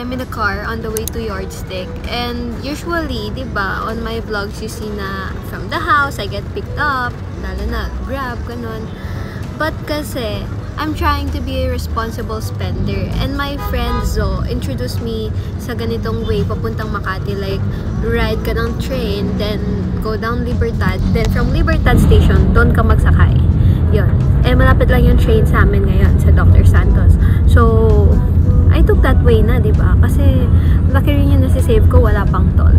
I'm in the car on the way to Yardstick. And usually, diba, on my vlogs, you see na from the house, I get picked up. Lalo na, Grab, ganun. But kasi, I'm trying to be a responsible spender. And my friend Zo introduced me sa ganitong way papuntang Makati. Like, ride ka ng train, then go down Libertad. Then from Libertad Station, doon ka magsakay. Yun. Eh, malapit lang yung train sa amin ngayon, sa Dr. Santos. So, I took that way na, diba? Kasi, laki rin yung nasisave ko, wala pang toll.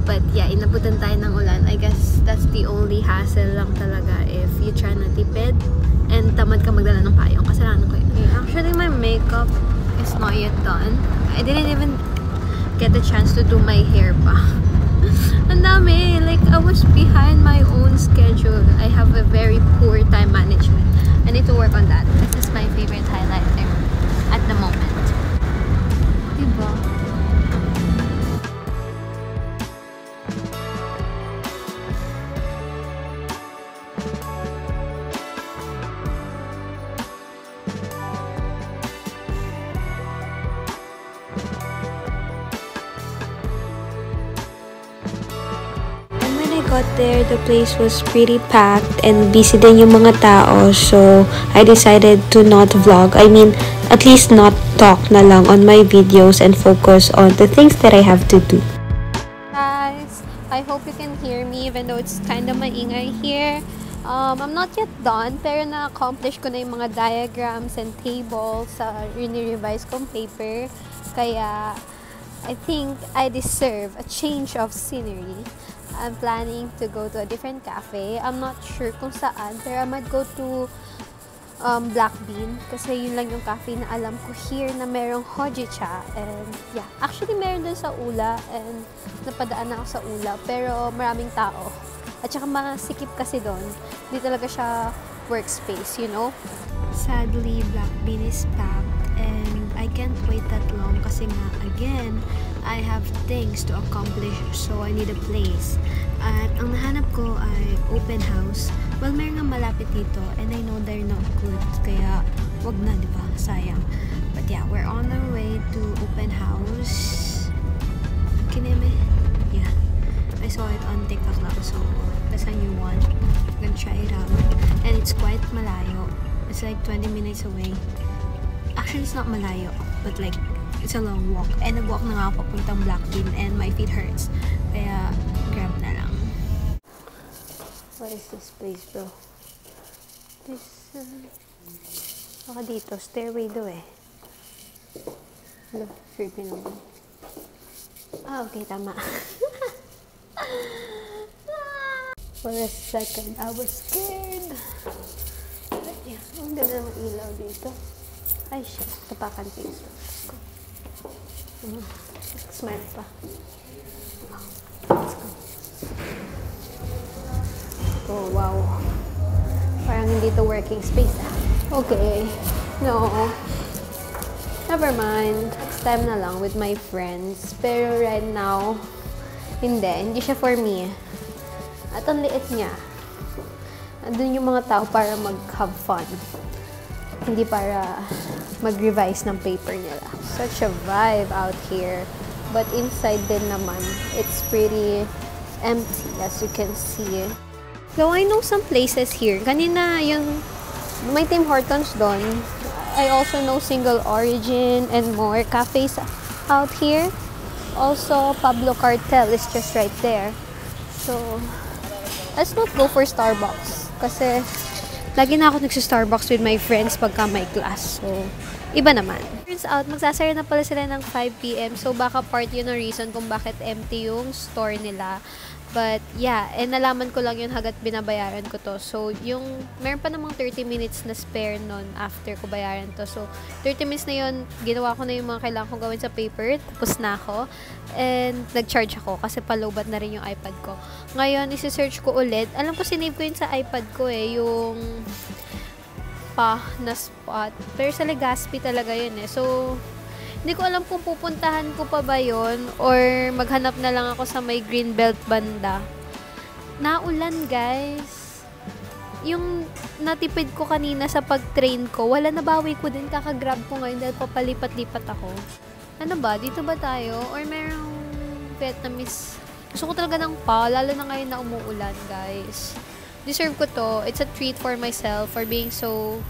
But yeah, inabutan tayo ng ulan. I guess that's the only hassle lang talaga if you try na tipid and tamad ka magdala ng payong. Kasalanan ko yun. Okay, actually, my makeup is not yet done. I didn't even get the chance to do my hair pa. Ang dami. Like, I was behind my own schedule. I have a very poor time management. I need to work on that. This is my favorite highlighter at the moment. Diba? Got there, the place was pretty packed and busy din yung mga tao, so I decided to not vlog. I mean, at least not talk na lang on my videos and focus on the things that I have to do. Guys, I hope you can hear me even though it's kind of maingay here. I'm not yet done, pero na-accomplish ko na yung mga diagrams and tables sa revise kong paper. Kaya, I think I deserve a change of scenery. I'm planning to go to a different cafe. I'm not sure kung saan, pero I might go to Black Bean kasi yun lang yung cafe na alam ko here na merong hojicha. And yeah, actually meron dun sa Ula and napadaan na ako sa Ula, pero maraming tao. At saka masikip kasi doon. Di talaga siya workspace, you know? Sadly, Black Bean is packed and I can't wait that long kasi nga, again, I have things to accomplish, so I need a place. At ang nahanap ko ay open house. Well, meron nga malapit dito and I know they're not good, kaya wag na, diba? Sayang. But yeah, we're on our way to open house. Kineme? Yeah. I saw it on TikTok lang, so that's a new one. I'm gonna try it out. And it's quite malayo. It's like 20 minutes away. Actually, it's not malayo, but like, it's a long walk. And nag-walk na nga ako papuntang Black Bean and my feet hurts. Kaya, grab na lang. What is this place, bro? This, baka dito, stairway do eh. Hello, creepy naman. Ah, okay, tama. For a second, I was scared. But yeah, ang ganda ng ilaw dito. Ay, shit. Tapakan ko yung stove ko. Smile pa. Let's go. Oh, wow. Parang hindi to working space, ah. Okay. No. Never mind. Next time na lang with my friends. Pero right now, hindi siya for me. At ang liit niya. Andun yung mga tao para mag-have fun. Hindi para mag-revise ng paper nila. Such a vibe out here. But inside din naman, it's pretty empty as you can see. Though I know some places here. Kanina yung may Tim Hortons doon. I also know Single Origin and more cafes out here. Also, Pablo Cartel is just right there. So, let's not go for Starbucks. Kasi, lagi na ako nagsa-Starbucks with my friends pagka may class. So, iba naman. Turns out, magsasara na pala sila ng 5 PM. So, baka part yun ang reason kung bakit empty yung store nila. But, yeah. And nalaman ko lang yun hagat binabayaran ko to. So, yung, meron pa namang 30 minutes na spare nun after ko bayaran to. So, 30 minutes na yun, ginawa ko na yung mga kailangan kong gawin sa paper. Tapos na ako. And, nag-charge ako kasi palobat na rin yung iPad ko. Ngayon, isi-search ko ulit. Alam ko, sinave ko yun sa iPad ko eh. Yung pa na spot. Pero sa Legazpi talaga yun eh. So, hindi ko alam kung pupuntahan ko pa ba yun or maghanap na lang ako sa may Greenbelt banda. Naulan, guys. Yung natipid ko kanina sa pag-train ko, wala, nabawi ko din, kakagrab ko ngayon dahil papalipat-lipat ako. Ano ba? Dito ba tayo? Or merong Vietnamese? Gusto ko talaga ng pho, lalo na ngayon na umuulan, guys. Deserve ko to. It's a treat for myself for being so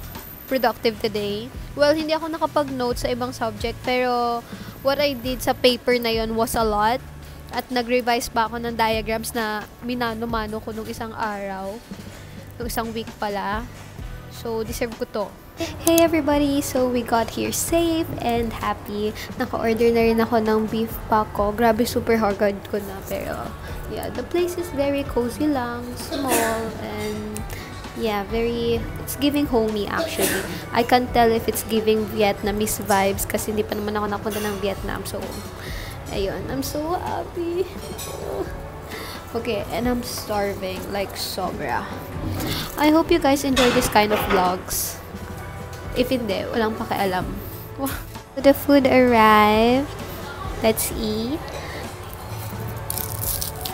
productive today. Well, hindi ako nakapag-note sa ibang subject, pero what I did sa paper na yon was a lot. At nag-revise pa ako ng diagrams na minano-mano ko nung isang araw. Nung isang week pala. So, deserve ko to. Hey everybody! So, we got here safe and happy. Naka-order na rin ako ng beef paco. Grabe, super hagad ko na. Pero, yeah, the place is very cozy lang. Small and, yeah, it's giving homey actually. I can't tell if it's giving Vietnamese vibes kasi hindi pa naman ako napunta ng Vietnam. So, ayun. I'm so happy. Okay, and I'm starving. Like, sobra. I hope you guys enjoy this kind of vlogs. If hindi, walang pakialam. The food arrived. Let's eat.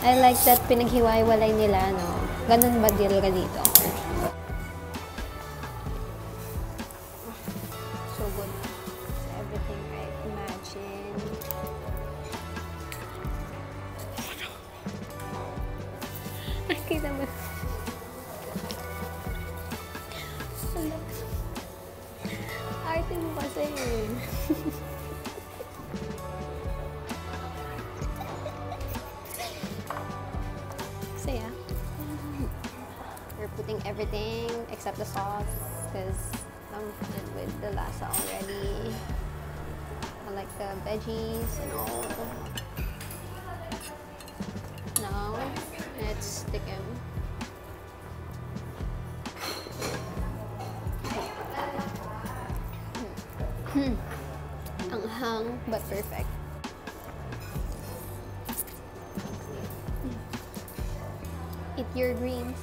I like that pinaghiwa-walay nila, no? Ganun ba deal ka dito? So good. Everything right. Imagine. Kita mo. Arte mo kasi yun. So yeah. We're putting everything except the sauce because I'm fine with the lasa already. I like the veggies and all. Now, let's stick him. Anghang, but perfect. Eat your greens.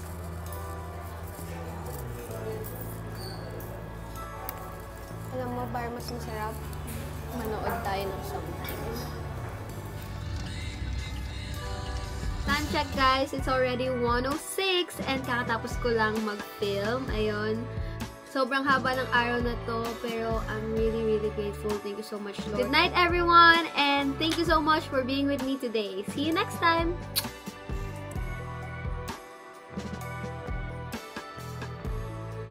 Alam mo, para mas masarap, manood tayo ng something. Time check, guys. It's already 1:06 and kakatapos ko lang mag-film. Ayun. Sobrang haba ng araw na to, pero I'm really, really grateful. Thank you so much, Lord. Good night, everyone, and thank you so much for being with me today. See you next time!